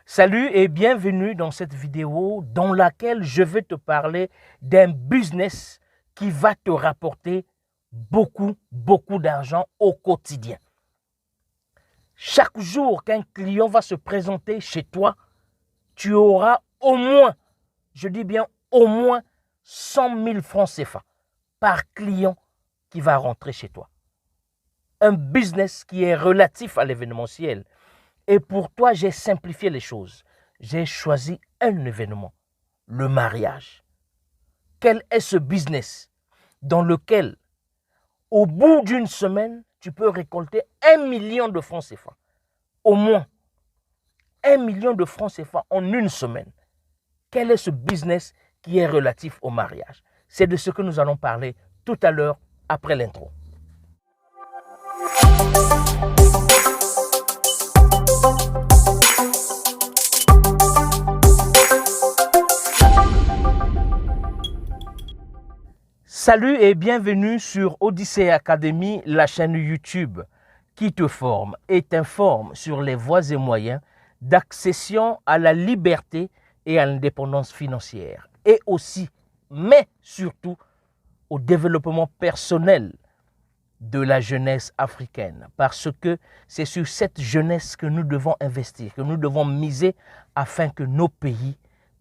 Salut et bienvenue dans cette vidéo dans laquelle je vais te parler d'un business qui va te rapporter beaucoup d'argent au quotidien. Chaque jour qu'un client va se présenter chez toi, tu auras au moins, je dis bien au moins 100 000 francs CFA par client qui va rentrer chez toi. Un business qui est relatif à l'événementiel. Et pour toi, j'ai simplifié les choses. J'ai choisi un événement, le mariage. Quel est ce business dans lequel, au bout d'une semaine, tu peux récolter 1 million de francs CFA? Au moins 1 million de francs CFA en une semaine. Quel est ce business qui est relatif au mariage? C'est de ce que nous allons parler tout à l'heure après l'intro. Salut et bienvenue sur Odyssey Academy, la chaîne YouTube qui te forme et t'informe sur les voies et moyens d'accession à la liberté et à l'indépendance financière. Et aussi, mais surtout, au développement personnel de la jeunesse africaine. Parce que c'est sur cette jeunesse que nous devons investir, que nous devons miser afin que nos pays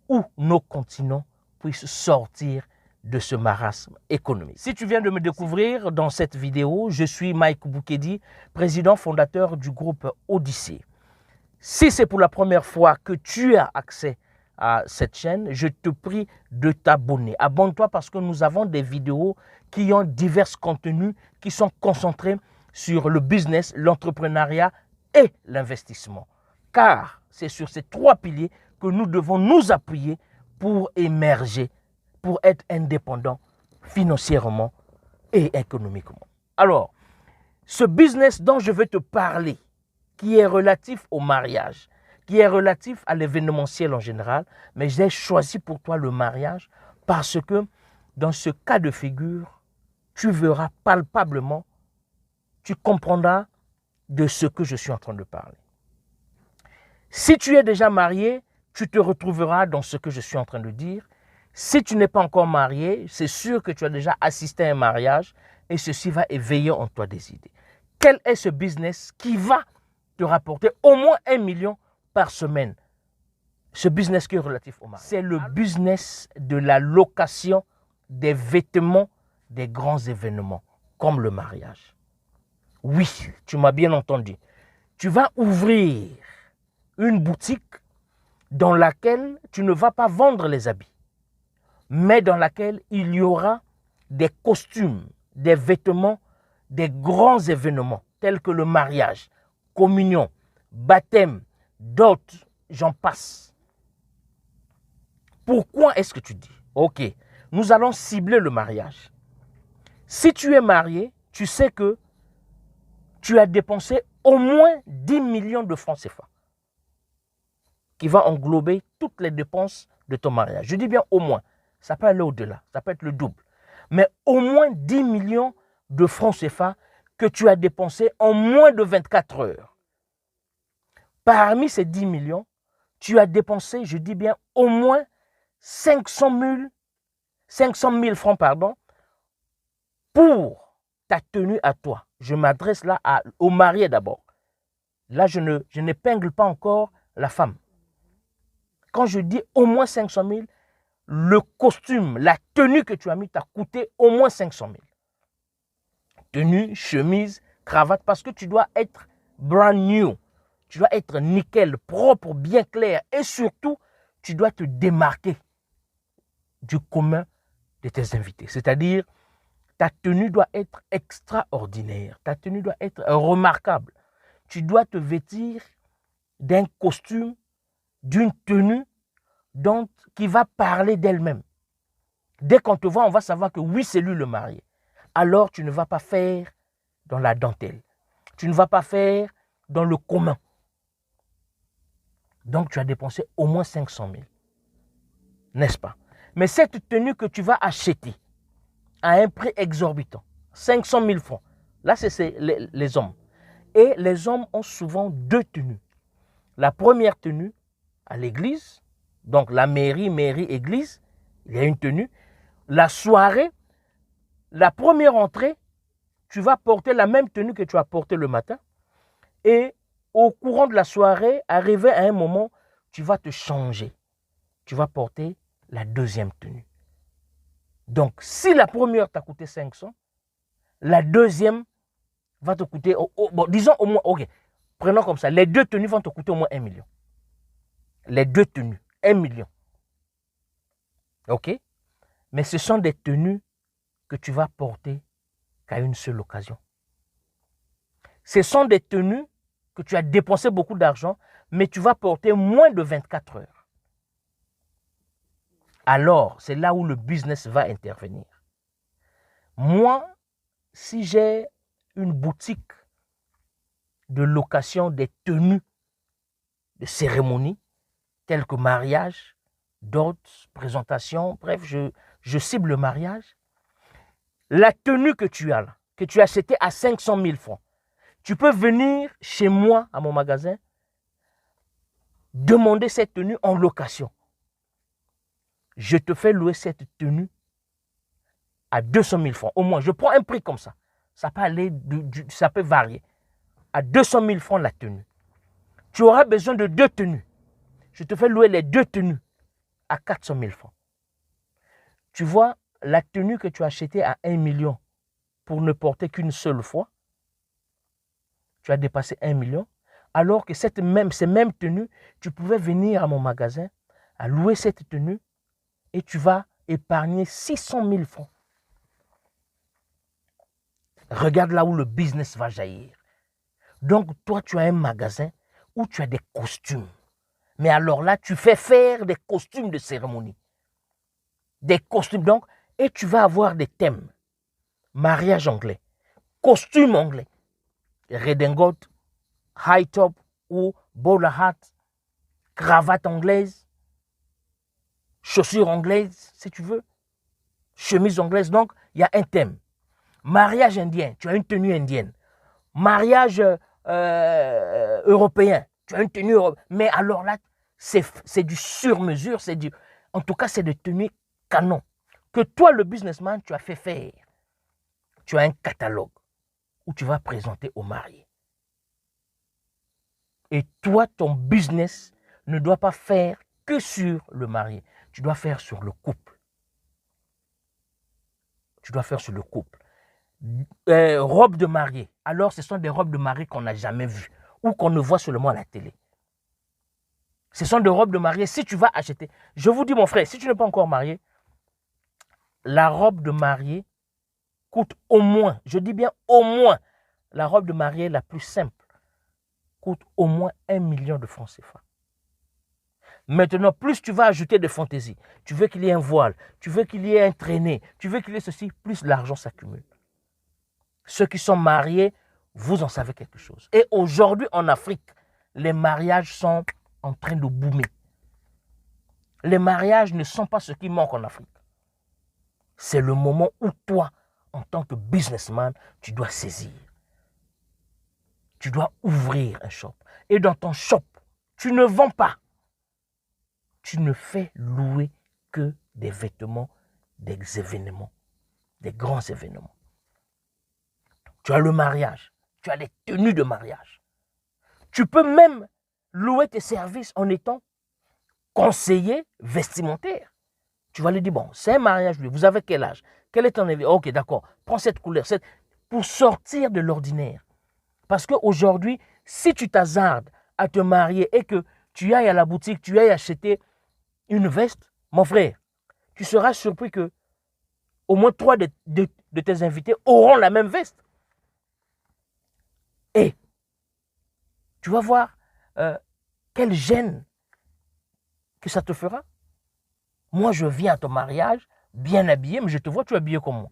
ou nos continents puissent sortir de ce marasme économique. Si tu viens de me découvrir dans cette vidéo, je suis Mike Boukedi, président fondateur du groupe Odyssey. Si c'est pour la première fois que tu as accès à cette chaîne, je te prie de t'abonner. Abonne-toi parce que nous avons des vidéos qui ont divers contenus qui sont concentrés sur le business, l'entrepreneuriat et l'investissement. Car c'est sur ces trois piliers que nous devons nous appuyer pour émerger, pour être indépendant financièrement et économiquement. Alors, ce business dont je vais te parler, qui est relatif au mariage, qui est relatif à l'événementiel en général, mais j'ai choisi pour toi le mariage parce que dans ce cas de figure, tu verras palpablement, tu comprendras de ce que je suis en train de parler. Si tu es déjà marié, tu te retrouveras dans ce que je suis en train de dire. Si tu n'es pas encore marié, c'est sûr que tu as déjà assisté à un mariage et ceci va éveiller en toi des idées. Quel est ce business qui va te rapporter au moins 1 million par semaine? Ce business qui est relatif au mariage. C'est le business de la location des vêtements des grands événements, comme le mariage. Oui, tu m'as bien entendu. Tu vas ouvrir une boutique dans laquelle tu ne vas pas vendre les habits, mais dans laquelle il y aura des costumes, des vêtements, des grands événements tels que le mariage, communion, baptême, dot, j'en passe. Pourquoi est-ce que tu dis? Ok, nous allons cibler le mariage. Si tu es marié, tu sais que tu as dépensé au moins 10 millions de francs CFA qui va englober toutes les dépenses de ton mariage. Je dis bien au moins. Ça peut aller au-delà, ça peut être le double. Mais au moins 10 millions de francs CFA que tu as dépensé en moins de 24 heures. Parmi ces 10 millions, tu as dépensé, je dis bien, au moins 500 000 francs pour ta tenue à toi. Je m'adresse là au marié d'abord. Là, je n'épingle pas encore la femme. Quand je dis au moins 500 000, le costume, la tenue que tu as mis t'a coûté au moins 500 000. Tenue, chemise, cravate, parce que tu dois être brand new. Tu dois être nickel, propre, bien clair. Et surtout, tu dois te démarquer du commun de tes invités. C'est-à-dire, ta tenue doit être extraordinaire. Ta tenue doit être remarquable. Tu dois te vêtir d'un costume, d'une tenue qui va parler d'elle-même. Dès qu'on te voit, on va savoir que oui, c'est lui le marié. Alors, tu ne vas pas faire dans la dentelle. Tu ne vas pas faire dans le commun. Donc, tu as dépensé au moins 500 000. N'est-ce pas? Mais cette tenue que tu vas acheter à un prix exorbitant, 500 000 francs, là, c'est les hommes. Et les hommes ont souvent deux tenues. La première tenue, à l'église. Donc la mairie, église, il y a une tenue. La soirée, la première entrée, tu vas porter la même tenue que tu as portée le matin. Et au courant de la soirée, arrivé à un moment, tu vas te changer. Tu vas porter la deuxième tenue. Donc, si la première t'a coûté 500, la deuxième va te coûter, bon, disons au moins, ok, prenons comme ça, les deux tenues vont te coûter au moins 1 million. Les deux tenues, 1 million. Ok? Mais ce sont des tenues que tu vas porter qu'à une seule occasion. Ce sont des tenues que tu as dépensé beaucoup d'argent, mais tu vas porter moins de 24 heures. Alors, c'est là où le business va intervenir. Moi, si j'ai une boutique de location des tenues de cérémonie, telles que mariage, dot, présentation, bref, je cible le mariage. La tenue que tu as là, que tu as achetée à 500 000 francs, tu peux venir chez moi, à mon magasin, demander cette tenue en location. Je te fais louer cette tenue à 200 000 francs. Au moins, je prends un prix comme ça. Ça peut aller, ça peut varier. À 200 000 francs la tenue. Tu auras besoin de deux tenues. Je te fais louer les deux tenues à 400 000 francs. Tu vois, la tenue que tu as achetée à 1 million pour ne porter qu'une seule fois, tu as dépassé 1 million, alors que ces mêmes tenues, tu pouvais venir à mon magasin, à louer cette tenue, et tu vas épargner 600 000 francs. Regarde là où le business va jaillir. Donc, toi, tu as un magasin où tu as des costumes. Mais alors là, tu fais faire des costumes de cérémonie. Des costumes, donc, et tu vas avoir des thèmes. Mariage anglais, costume anglais, redingote, high top ou bowler hat, cravate anglaise, chaussures anglaises, si tu veux, chemise anglaise. Donc, il y a un thème. Mariage indien, tu as une tenue indienne. Mariage européen, tu as une tenue européenne. Mais alors là, c'est du sur-mesure, en tout cas, c'est des tenues canon. Que toi, le businessman, tu as fait faire. Tu as un catalogue où tu vas présenter au marié. Et toi, ton business ne doit pas faire que sur le marié. Tu dois faire sur le couple. Tu dois faire sur le couple. Robes de mariée. Alors, ce sont des robes de mariée qu'on n'a jamais vues ou qu'on ne voit seulement à la télé. Ce sont des robes de mariée. Si tu vas acheter, je vous dis mon frère, si tu n'es pas encore marié, la robe de mariée coûte au moins, je dis bien au moins, la robe de mariée la plus simple coûte au moins 1 million de francs CFA. Maintenant, plus tu vas ajouter de fantaisie, tu veux qu'il y ait un voile, tu veux qu'il y ait un traîné, tu veux qu'il y ait ceci, plus l'argent s'accumule. Ceux qui sont mariés, vous en savez quelque chose. Et aujourd'hui, en Afrique, les mariages sont en train de boomer. Les mariages ne sont pas ce qui manque en Afrique. C'est le moment où toi, en tant que businessman, tu dois saisir. Tu dois ouvrir un shop. Et dans ton shop, tu ne vends pas. Tu ne fais louer que des vêtements, des événements, des grands événements. Tu as le mariage, tu as les tenues de mariage. Tu peux même louer tes services en étant conseiller vestimentaire. Tu vas lui dire, bon, c'est un mariage, vous avez quel âge? Quel est ton avis? Ok, d'accord, prends cette couleur, pour sortir de l'ordinaire. Parce qu'aujourd'hui, si tu t'hasardes à te marier et que tu ailles à la boutique, tu ailles acheter une veste, mon frère, tu seras surpris que au moins 3 de tes invités auront la même veste. Et tu vas voir quelle gêne que ça te fera. Moi, je viens à ton mariage, bien habillé, mais je te vois, tu es habillé comme moi.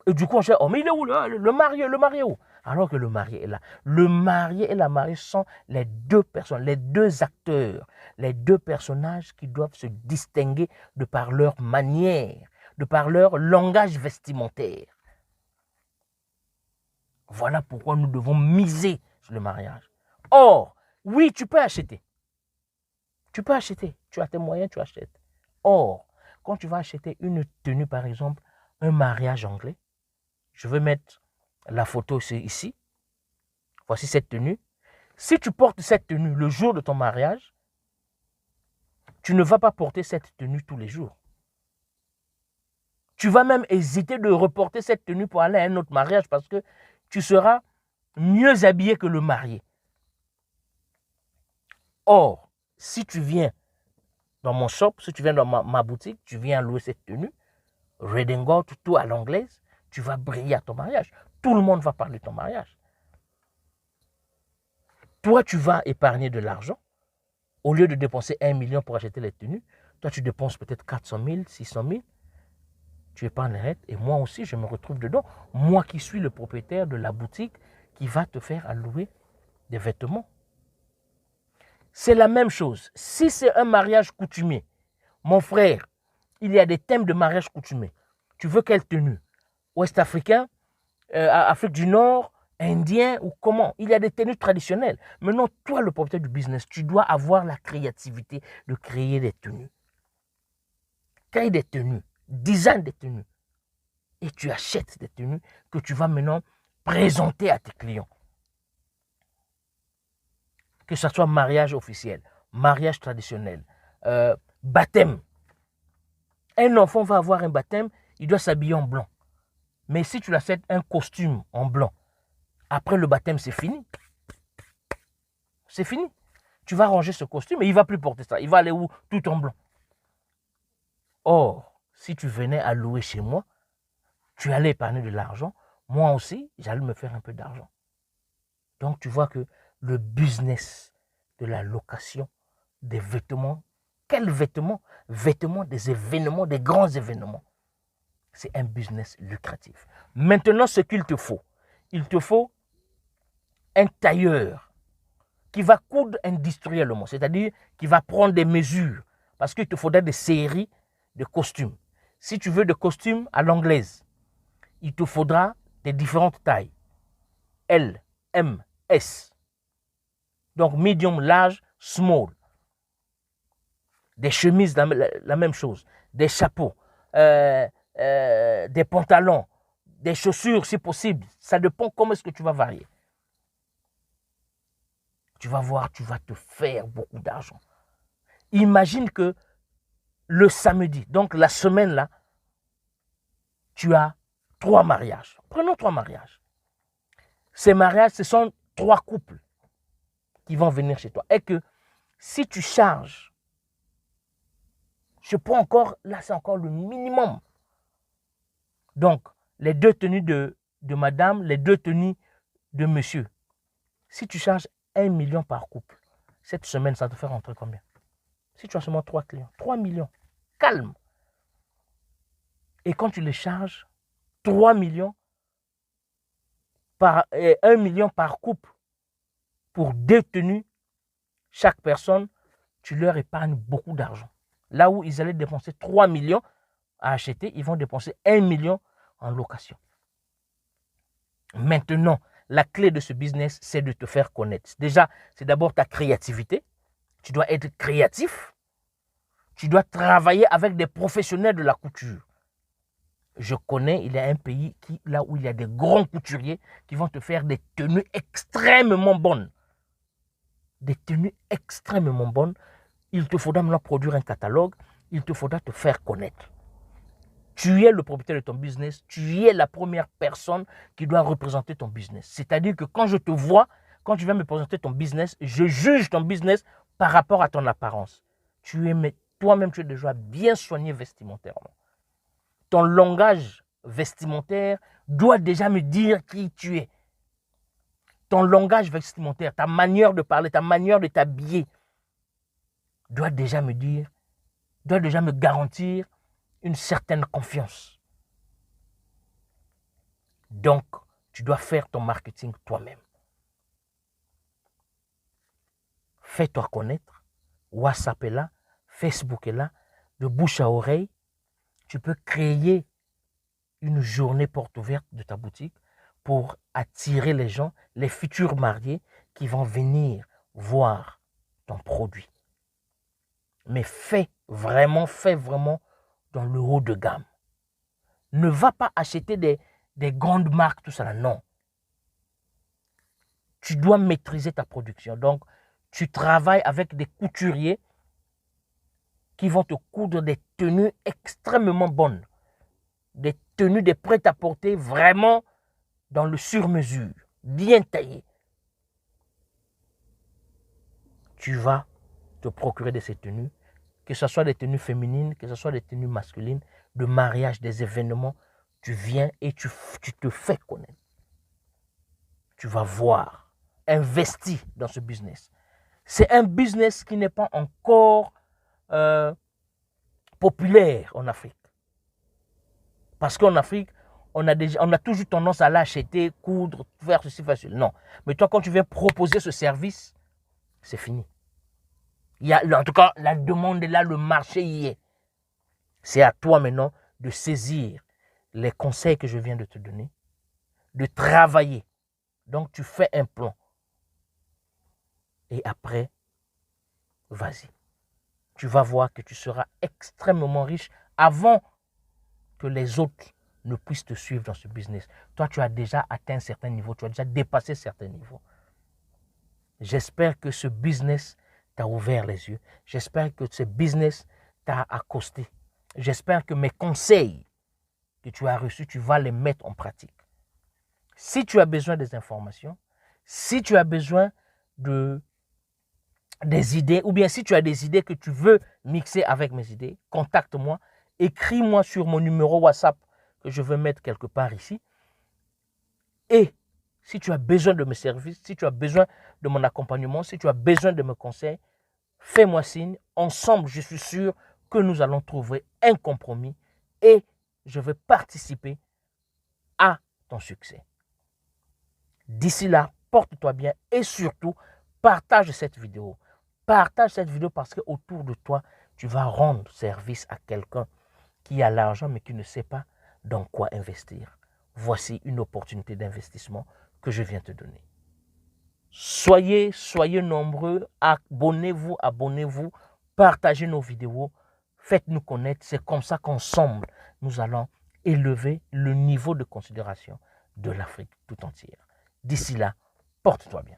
Et du coup, on dit, oh, mais il est où le marié où? Alors que le marié est là. Le marié et la mariée sont les deux personnes, les deux acteurs, les deux personnages qui doivent se distinguer de par leur manière, de par leur langage vestimentaire. Voilà pourquoi nous devons miser sur le mariage. Or, oui, tu peux acheter. Tu peux acheter. Tu as tes moyens, tu achètes. Or, quand tu vas acheter une tenue, par exemple, un mariage anglais, je vais mettre la photo ici. Voici cette tenue. Si tu portes cette tenue le jour de ton mariage, tu ne vas pas porter cette tenue tous les jours. Tu vas même hésiter de reporter cette tenue pour aller à un autre mariage parce que tu seras mieux habillé que le marié. Or, si tu viens dans mon shop, si tu viens dans ma boutique, tu viens louer cette tenue, redingote, tout à l'anglaise, tu vas briller à ton mariage. Tout le monde va parler de ton mariage. Toi, tu vas épargner de l'argent. Au lieu de dépenser 1 million pour acheter les tenues, toi, tu dépenses peut-être 400 000, 600 000. Tu épargnes les règles et moi aussi, je me retrouve dedans. Moi qui suis le propriétaire de la boutique qui va te faire allouer des vêtements. C'est la même chose. Si c'est un mariage coutumier, mon frère, il y a des thèmes de mariage coutumier. Tu veux quelle tenue? Ouest africain, Afrique du Nord, indien ou comment? Il y a des tenues traditionnelles. Maintenant, toi, le propriétaire du business, tu dois avoir la créativité de créer des tenues. Crée des tenues, design des tenues. Et tu achètes des tenues que tu vas maintenant présenter à tes clients. Que ce soit mariage officiel, mariage traditionnel, baptême. Un enfant va avoir un baptême, il doit s'habiller en blanc. Mais si tu l'achètes un costume en blanc, après le baptême, c'est fini. C'est fini. Tu vas ranger ce costume et il ne va plus porter ça. Il va aller où? Tout en blanc. Or, si tu venais à louer chez moi, tu allais épargner de l'argent. Moi aussi, j'allais me faire un peu d'argent. Donc, tu vois que le business de la location des vêtements, quels vêtements? Vêtements des événements, des grands événements. C'est un business lucratif. Maintenant, ce qu'il te faut, il te faut un tailleur qui va coudre industriellement, c'est-à-dire qui va prendre des mesures, parce qu'il te faudra des séries de costumes. Si tu veux des costumes à l'anglaise, il te faudra des différentes tailles. L, M, S. Donc, medium, large, small. Des chemises, la même chose. Des chapeaux, des pantalons, des chaussures si possible. Ça dépend comment est-ce que tu vas varier. Tu vas voir, tu vas te faire beaucoup d'argent. Imagine que le samedi, donc la semaine là, tu as 3 mariages. Prenons 3 mariages. Ces mariages, ce sont 3 couples qui vont venir chez toi. Et que si tu charges, je prends encore, là c'est encore le minimum. Donc, les 2 tenues de madame, les 2 tenues de monsieur. Si tu charges 1 million par couple, cette semaine, ça te fait rentrer combien? Si tu as seulement 3 clients, 3 millions, calme. Et quand tu les charges, 3 millions, 1 million par couple, pour 2 tenues, chaque personne, tu leur épargnes beaucoup d'argent. Là où ils allaient dépenser 3 millions à acheter, ils vont dépenser 1 million en location. Maintenant, la clé de ce business, c'est de te faire connaître. Déjà, c'est d'abord ta créativité. Tu dois être créatif. Tu dois travailler avec des professionnels de la couture. Je connais, il y a un pays là où il y a des grands couturiers qui vont te faire des tenues extrêmement bonnes. Des tenues extrêmement bonnes. Il te faudra maintenant produire un catalogue. Il te faudra te faire connaître. Tu es le propriétaire de ton business. Tu es la première personne qui doit représenter ton business. C'est-à-dire que quand je te vois, quand tu viens me présenter ton business, je juge ton business par rapport à ton apparence. Toi-même, tu es déjà bien soigné vestimentairement. Ton langage vestimentaire doit déjà me dire qui tu es. Ton langage vestimentaire, ta manière de parler, ta manière de t'habiller doit déjà me dire, doit déjà me garantir une certaine confiance. Donc, tu dois faire ton marketing toi-même. Fais-toi connaître. WhatsApp est là, Facebook est là, de bouche à oreille. Tu peux créer une journée porte ouverte de ta boutique pour attirer les gens, les futurs mariés qui vont venir voir ton produit. Mais fais vraiment dans le haut de gamme. Ne va pas acheter des grandes marques, tout ça là, non. Tu dois maîtriser ta production. Donc, tu travailles avec des couturiers qui vont te coudre des tenues extrêmement bonnes. Des tenues, des prêt-à-porter vraiment dans le sur-mesure, bien taillé. Tu vas te procurer de ces tenues, que ce soit des tenues féminines, que ce soit des tenues masculines, de mariage, des événements. Tu viens et tu te fais connaître. Tu vas voir, investis dans ce business. C'est un business qui n'est pas encore populaire en Afrique. Parce qu'en Afrique, on a toujours tendance à l'acheter, coudre, faire ceci facile. Non. Mais toi, quand tu viens proposer ce service, c'est fini. En tout cas, la demande est là, le marché y est. C'est à toi maintenant de saisir les conseils que je viens de te donner, de travailler. Donc, tu fais un plan. Et après, vas-y. Tu vas voir que tu seras extrêmement riche avant que les autres ne puissent te suivre dans ce business. Toi, tu as déjà atteint un certain niveau, tu as déjà dépassé certains niveaux. J'espère que ce business t'a ouvert les yeux. J'espère que ce business t'a accosté. J'espère que mes conseils que tu as reçus, tu vas les mettre en pratique. Si tu as besoin des informations, si tu as besoin des idées, ou bien si tu as des idées que tu veux mixer avec mes idées, contacte-moi, écris-moi sur mon numéro WhatsApp que je vais mettre quelque part ici. Et si tu as besoin de mes services, si tu as besoin de mon accompagnement, si tu as besoin de mes conseils, fais-moi signe. Ensemble, je suis sûr que nous allons trouver un compromis et je vais participer à ton succès. D'ici là, porte-toi bien et surtout, partage cette vidéo. Partage cette vidéo parce qu'autour de toi, tu vas rendre service à quelqu'un qui a l'argent mais qui ne sait pas dans quoi investir. Voici une opportunité d'investissement que je viens te donner. Soyez nombreux, abonnez-vous, partagez nos vidéos, faites-nous connaître. C'est comme ça qu'ensemble, nous allons élever le niveau de considération de l'Afrique tout entière. D'ici là, porte-toi bien.